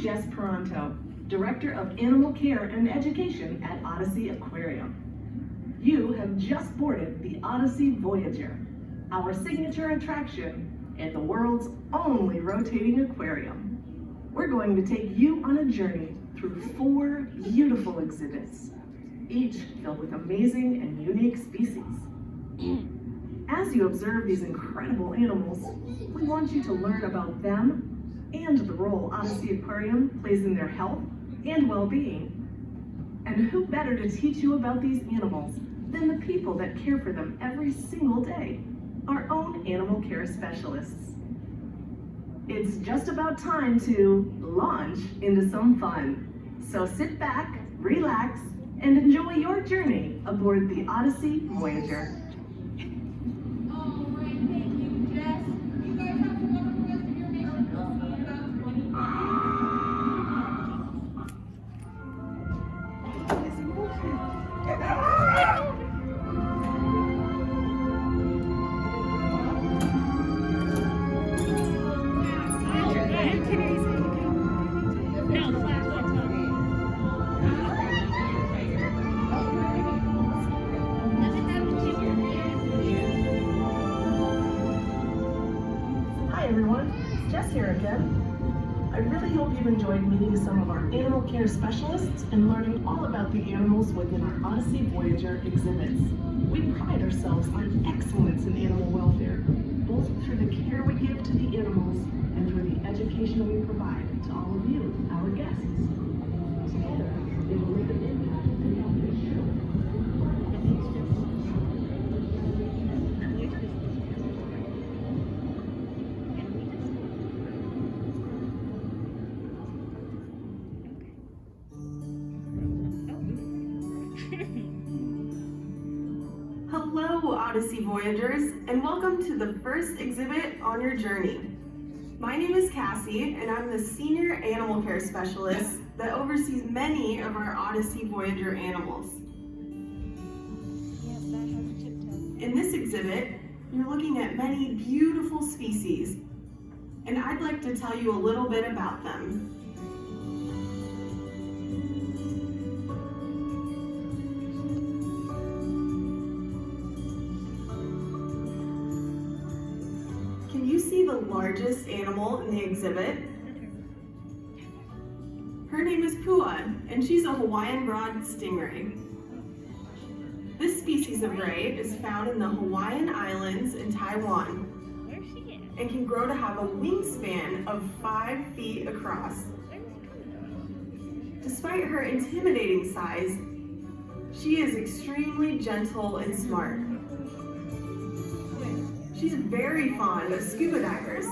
Jess Peranto, Director of Animal Care and Education at Odysea Aquarium. You have just boarded the Odysea Voyager, our signature attraction in the world's only rotating aquarium. We're going to take you on a journey through 4 beautiful exhibits, each filled with amazing and unique species. As you observe these incredible animals, we want you to learn about them and the role Odysea Aquarium plays in their health and well-being. And who better to teach you about these animals than the people that care for them every single day, our own animal care specialists. It's just about time to launch into some fun. So sit back, relax, and enjoy your journey aboard the Odysea Voyager. All right, thank you, Jess. You guys have a wonderful rest of your mission. We'll see you in about 20 minutes. Hi everyone, it's Jess here again. I really hope you've enjoyed meeting some of our animal care specialists and learning all about the animals within our Odysea Voyager exhibits. We pride ourselves on excellence in animal welfare, both through the care we give to the animals and through the education we provide to all of you, our guests. Together, they will make an impact and help you. Hello, Odysea Voyagers, and welcome to the first exhibit on your journey. My name is Cassie, and I'm the Senior Animal Care Specialist that oversees many of our Odysea Voyager animals. In this exhibit, you're looking at many beautiful species, and I'd like to tell you a little bit about them. Can you see the largest animal in the exhibit? Her name is Pua, and she's a Hawaiian broad stingray. This species of ray is found in the Hawaiian Islands in Taiwan and can grow to have a wingspan of 5 feet across. Despite her intimidating size, she is extremely gentle and smart. She's very fond of scuba divers,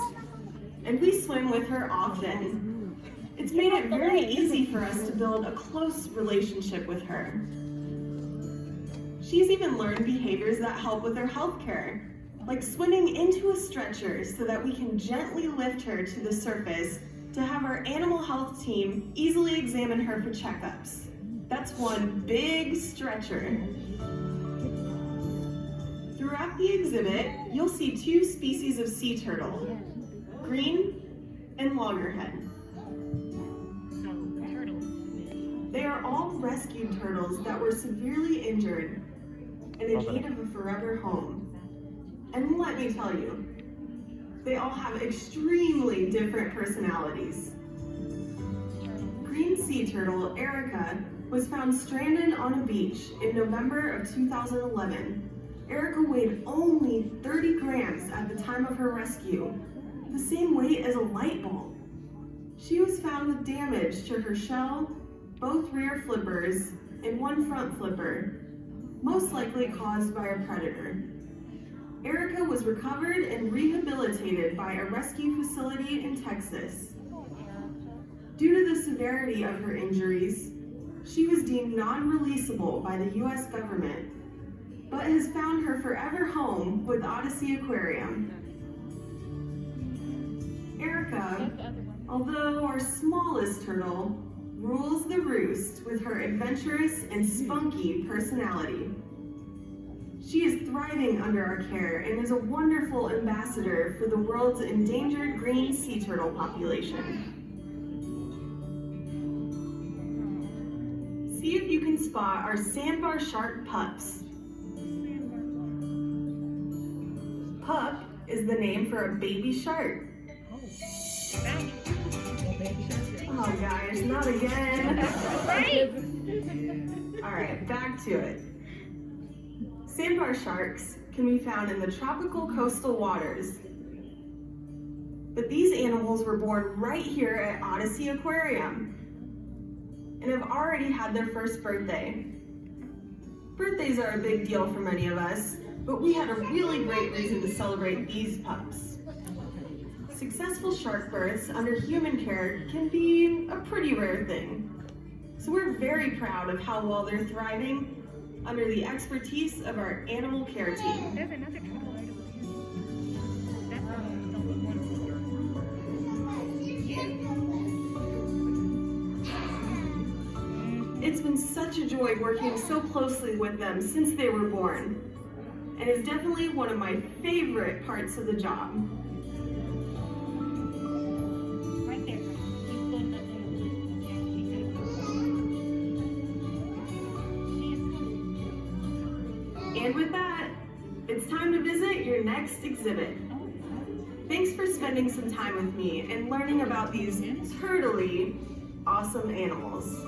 and we swim with her often. It's made it very easy for us to build a close relationship with her. She's even learned behaviors that help with her health care, like swimming into a stretcher so that we can gently lift her to the surface to have our animal health team easily examine her for checkups. That's one big stretcher. Throughout the exhibit, you'll see 2 species of sea turtle, green and loggerhead. They are all rescued turtles that were severely injured and in need of a forever home. And let me tell you, they all have extremely different personalities. Green sea turtle Erica was found stranded on a beach in November of 2011. Erica weighed only 30 grams at the time of her rescue, the same weight as a light bulb. She was found with damage to her shell, both rear flippers, and 1 front flipper, most likely caused by a predator. Erica was recovered and rehabilitated by a rescue facility in Texas. Due to the severity of her injuries, she was deemed non-releasable by the U.S. government, but has found her forever home with Odysea Aquarium. Erica, although our smallest turtle, rules the roost with her adventurous and spunky personality. She is thriving under our care and is a wonderful ambassador for the world's endangered green sea turtle population. spot our Sandbar Shark pups. Pup is the name for a baby shark. Oh guys, not again. Alright, back to it. Sandbar sharks can be found in the tropical coastal waters. But these animals were born right here at Odysea Aquarium and have already had their first birthday. Birthdays are a big deal for many of us, but we had a really great reason to celebrate these pups. Successful shark births under human care can be a pretty rare thing. So we're very proud of how well they're thriving under the expertise of our animal care team. There's another trouble right over there. It's been such a joy working so closely with them since they were born, and is definitely one of my favorite parts of the job. Right there. And with that, it's time to visit your next exhibit. Thanks for spending some time with me and learning about these totally awesome animals.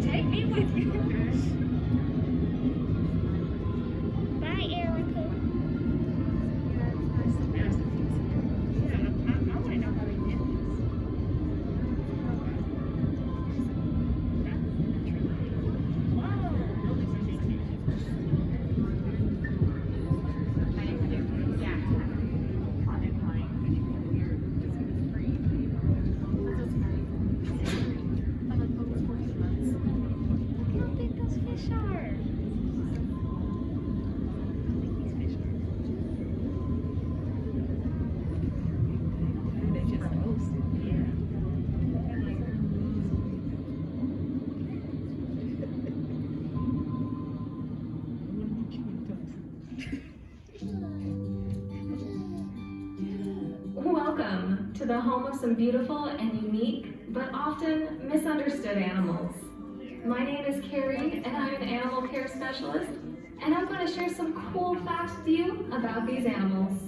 Take me with you. Bye, Erica. I want to know how they did Look how big those fish are. Welcome to the home of some beautiful and unique, but often misunderstood animals. My name is Carrie, and I'm an animal care specialist, and I'm going to share some cool facts with you about these animals.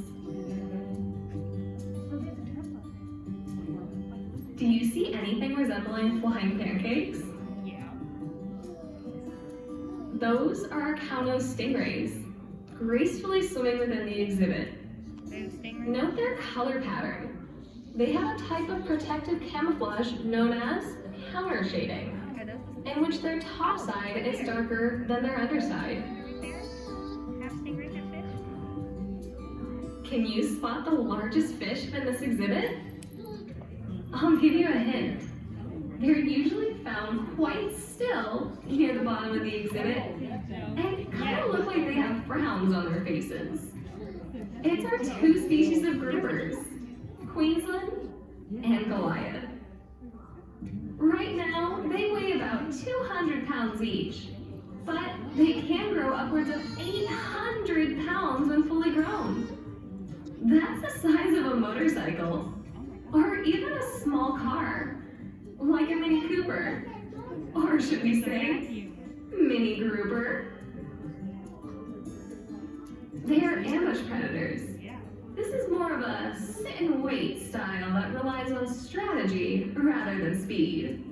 Do you see anything resembling flying pancakes? Yeah. Those are our cow-nosed stingrays, gracefully swimming within the exhibit. There's Stingrays. Note their color pattern. They have a type of protective camouflage known as counter shading, Are those the in which their top side is darker than their underside. right there? Have stingrays and fish? Can you spot the largest fish in this exhibit? I'll give you a hint. They're usually found quite still near the bottom of the exhibit and kind of look like they have frowns on their faces. It's our two species of groupers, Queensland and Goliath. Right now, they weigh about 200 pounds each, but they can grow upwards of 800 pounds when fully grown. That's the size of a motorcycle, or even a small car, like a Mini Cooper, or should we say, Mini Grouper. They are ambush predators. This is more of a sit-and-wait style that relies on strategy rather than speed.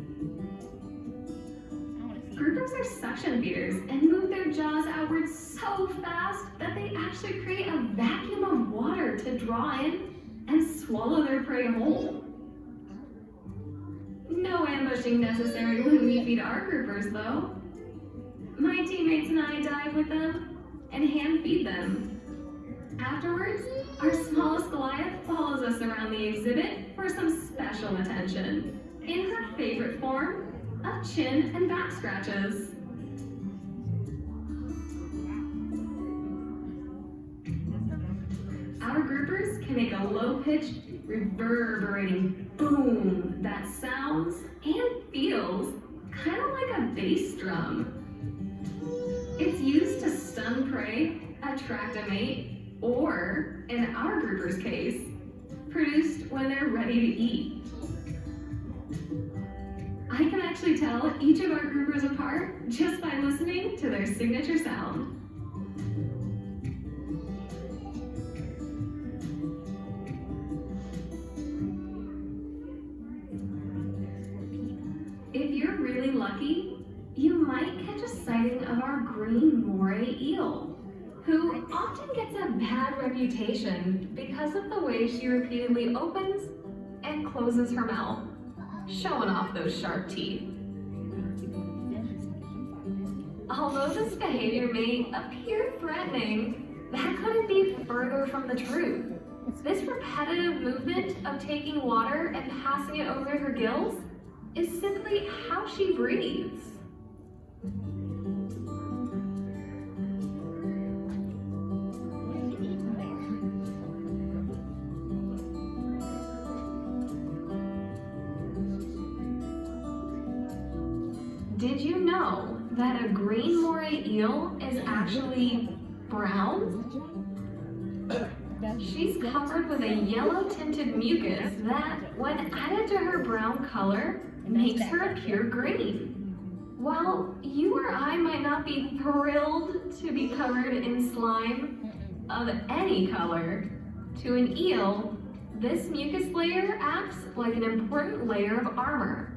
Groupers are suction feeders and move their jaws outwards so fast that they actually create a vacuum of water to draw in and swallow their prey whole. No ambushing necessary when we feed our groupers, though. My teammates and I dive with them and hand feed them. Afterwards, our smallest Goliath follows us around the exhibit for some special attention in her favorite form of chin and back scratches. Our groupers can make a low-pitched, reverberating boom that sounds and feels kind of like a bass drum. It's used to stun prey, attract a mate, or, in our groupers' case, produced when they're ready to eat. I can actually tell each of our groupers apart just by listening to their signature sound. If you're really lucky, you might catch a sighting of our green moray eel, who often gets a bad reputation because of the way she repeatedly opens and closes her mouth, showing off those sharp teeth. Although this behavior may appear threatening, that couldn't be further from the truth. This repetitive movement of taking water and passing it over her gills is simply how she breathes. Did you know that a green moray eel is actually brown? She's covered with a yellow tinted mucus that, when added to her brown color, makes her appear green. While you or I might not be thrilled to be covered in slime of any color, to an eel, this mucus layer acts like an important layer of armor,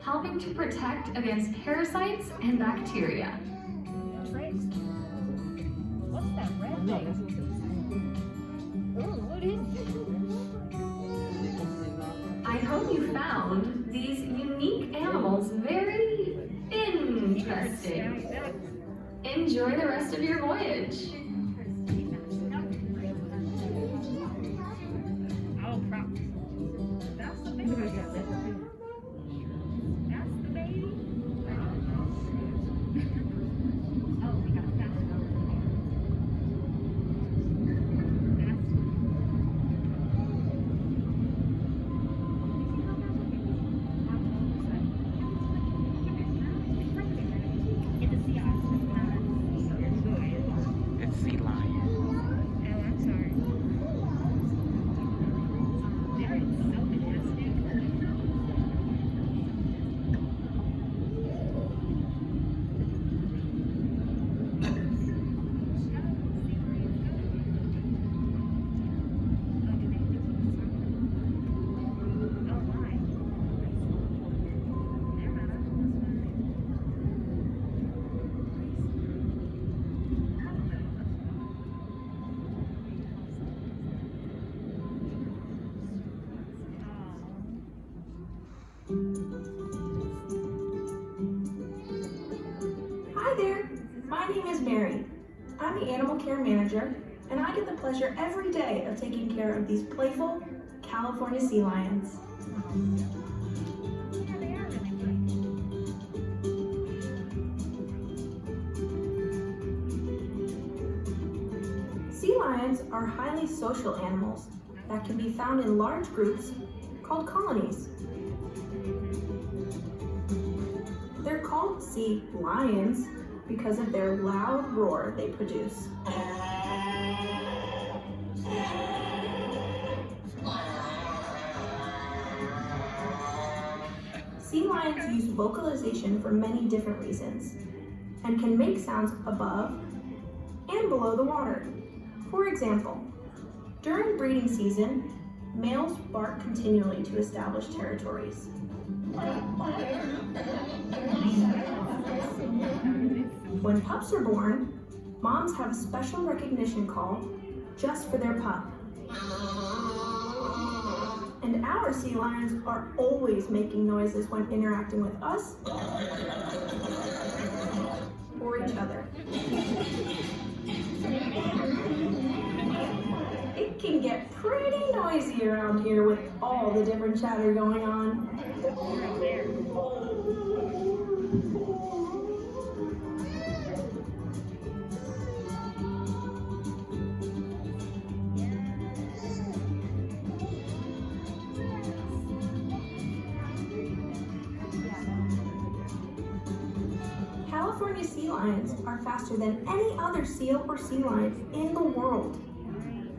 helping to protect against parasites and bacteria. What's that red thing? Ooh, what is it? I hope you found these unique animals very interesting. Enjoy the rest of your voyage. Oh, props. That's the big one. That's the baby. Oh, we got that. It's sea lion. Oh, I'm sorry. They're so majestic. Hi there, my name is Mary. I'm the animal care manager, and I get the pleasure every day of taking care of these playful California sea lions. Yeah, they are really cute. Sea lions are highly social animals that can be found in large groups called colonies. They're called sea lions because of their loud roar they produce. Sea lions use vocalization for many different reasons and can make sounds above and below the water. For example, during breeding season, males bark continually to establish territories. When pups are born, moms have a special recognition call just for their pup. And our sea lions are always making noises when interacting with us or each other. It can get pretty noisy around here with all the different chatter going on. Right there. California sea lions are faster than any other seal or sea lion in the world.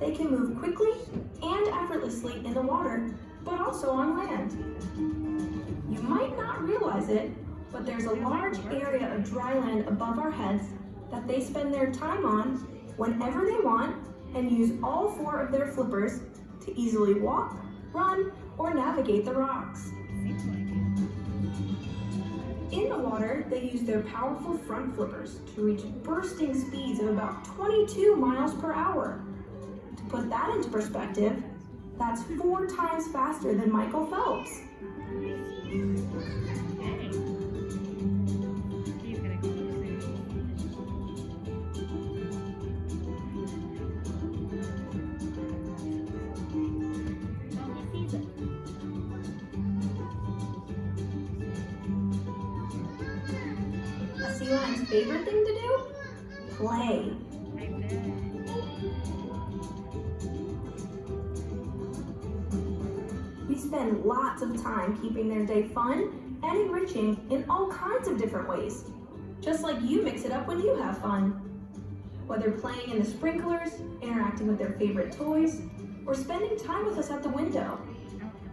They can move quickly and effortlessly in the water, but also on land. You might not realize it, but there's a large area of dry land above our heads that they spend their time on whenever they want and use all 4 of their flippers to easily walk, run, or navigate the rocks. In the water, they use their powerful front flippers to reach bursting speeds of about 22 miles per hour. To put that into perspective, that's 4 times faster than Michael Phelps. A sea lion's favorite thing to do? Play. We spend lots of time keeping their day fun and enriching in all kinds of different ways. Just like you mix it up when you have fun. Whether playing in the sprinklers, interacting with their favorite toys, or spending time with us at the window.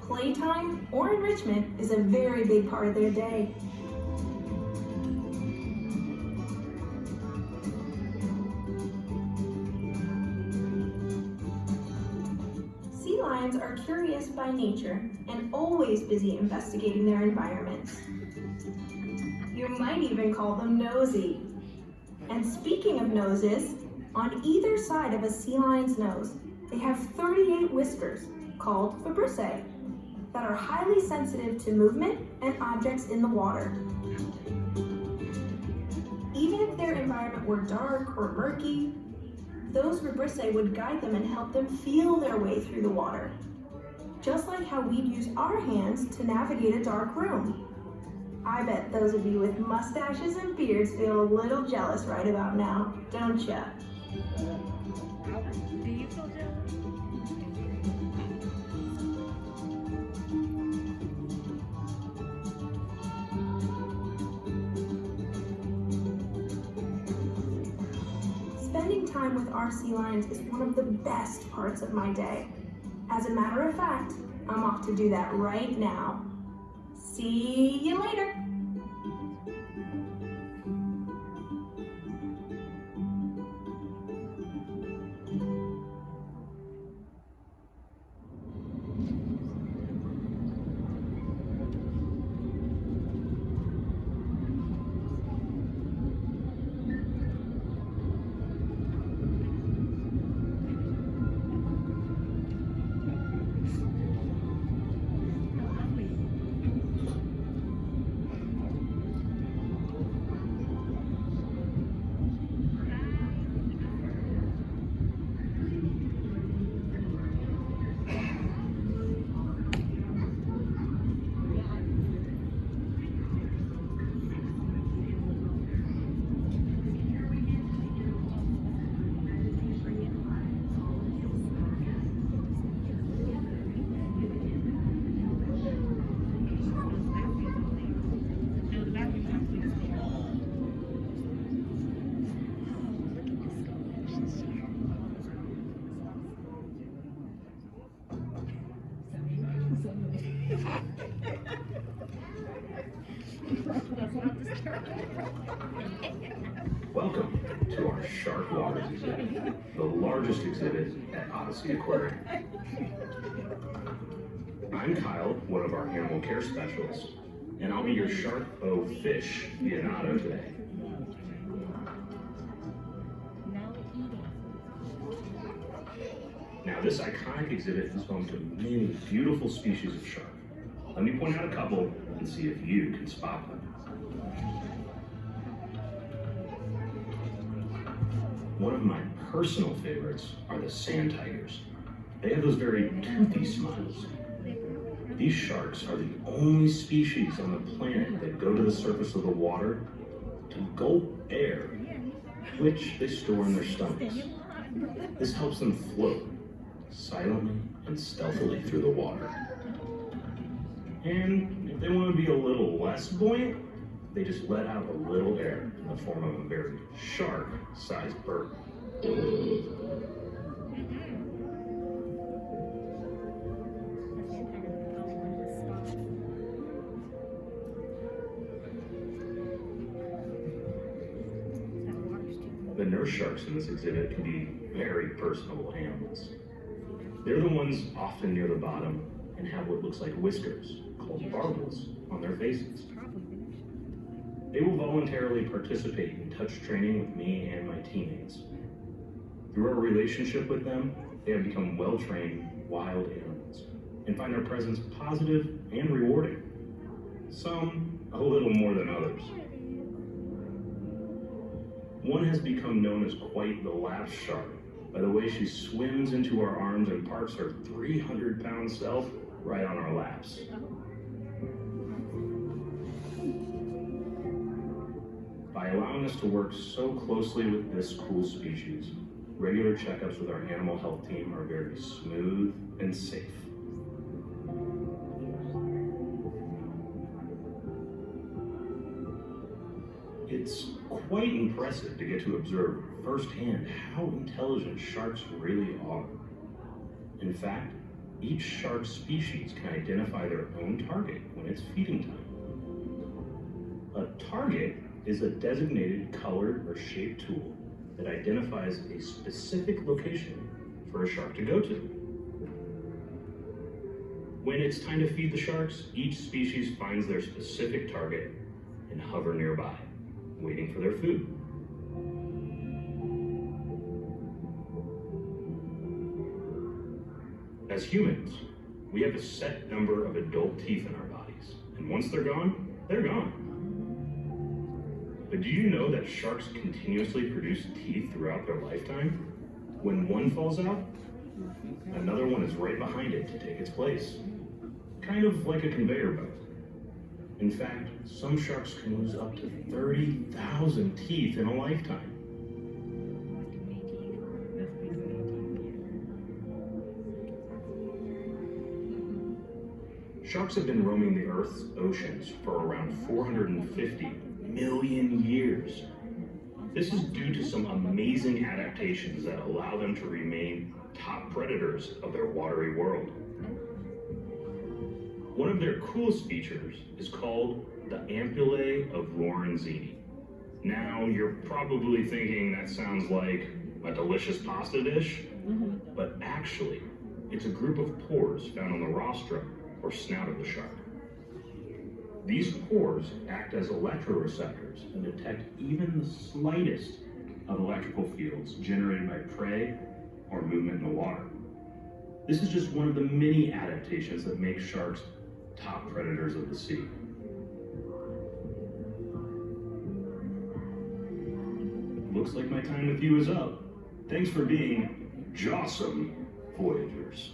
Playtime or enrichment is a very big part of their day. Sea lions are curious by nature and always busy investigating their environments. You might even call them nosy. And speaking of noses, on either side of a sea lion's nose, they have 38 whiskers called vibrissae that are highly sensitive to movement and objects in the water. Even if their environment were dark or murky, those vibrissae would guide them and help them feel their way through the water. Just like how we'd use our hands to navigate a dark room. I bet those of you with mustaches and beards feel a little jealous right about now, don't ya? Do you feel jealous? Spending time with our sea lions is one of the best parts of my day. As a matter of fact, I'm off to do that right now. See you later. Welcome to our Shark Waters exhibit, the largest exhibit at Odysea Aquarium. I'm Kyle, one of our animal care specialists, and I'll be your shark fish aficionado today. Now, this iconic exhibit is home to many beautiful species of shark. Let me point out a couple and see if you can spot them. One of my personal favorites are the sand tigers. They have those very toothy smiles. These sharks are the only species on the planet that go to the surface of the water to gulp air, which they store in their stomachs. This helps them float silently and stealthily through the water. And if they want to be a little less buoyant, they just let out a little air in the form of a very shark-sized burp. The nurse sharks in this exhibit can be very personable animals. They're the ones often near the bottom and have what looks like whiskers, called barbels, on their faces. They will voluntarily participate in touch training with me and my teammates. Through our relationship with them, they have become well-trained wild animals and find our presence positive and rewarding. Some a little more than others. One has become known as quite the lap shark by the way she swims into our arms and parks her 300-pound self right on our laps. By allowing us to work so closely with this cool species, regular checkups with our animal health team are very smooth and safe. It's quite impressive to get to observe firsthand how intelligent sharks really are. In fact, each shark species can identify their own target when it's feeding time. A target is a designated colored or shaped tool that identifies a specific location for a shark to go to. When it's time to feed the sharks, each species finds their specific target and hover nearby, waiting for their food. As humans, we have a set number of adult teeth in our bodies, and once they're gone, they're gone. But do you know that sharks continuously produce teeth throughout their lifetime? When one falls out, another one is right behind it to take its place. Kind of like a conveyor belt. In fact, some sharks can lose up to 30,000 teeth in a lifetime. Sharks have been roaming the Earth's oceans for around 450 million years. This is due to some amazing adaptations that allow them to remain top predators of their watery world. One of their coolest features is called the ampullae of Lorenzini. Now, you're probably thinking that sounds like a delicious pasta dish, but actually, it's a group of pores found on the rostrum or snout of the shark. These pores act as electroreceptors and detect even the slightest of electrical fields generated by prey or movement in the water. This is just one of the many adaptations that make sharks top predators of the sea. Looks like my time with you is up. Thanks for being jawsome, Voyagers.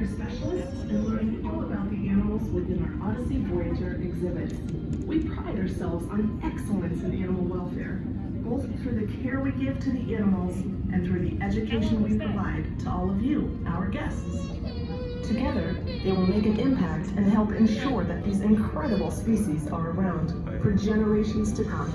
Specialists and learning all about the animals within our Odyssey Voyager exhibits. We pride ourselves on excellence in animal welfare, both through the care we give to the animals and through the education we provide to all of you, our guests. Together, they will make an impact and help ensure that these incredible species are around for generations to come.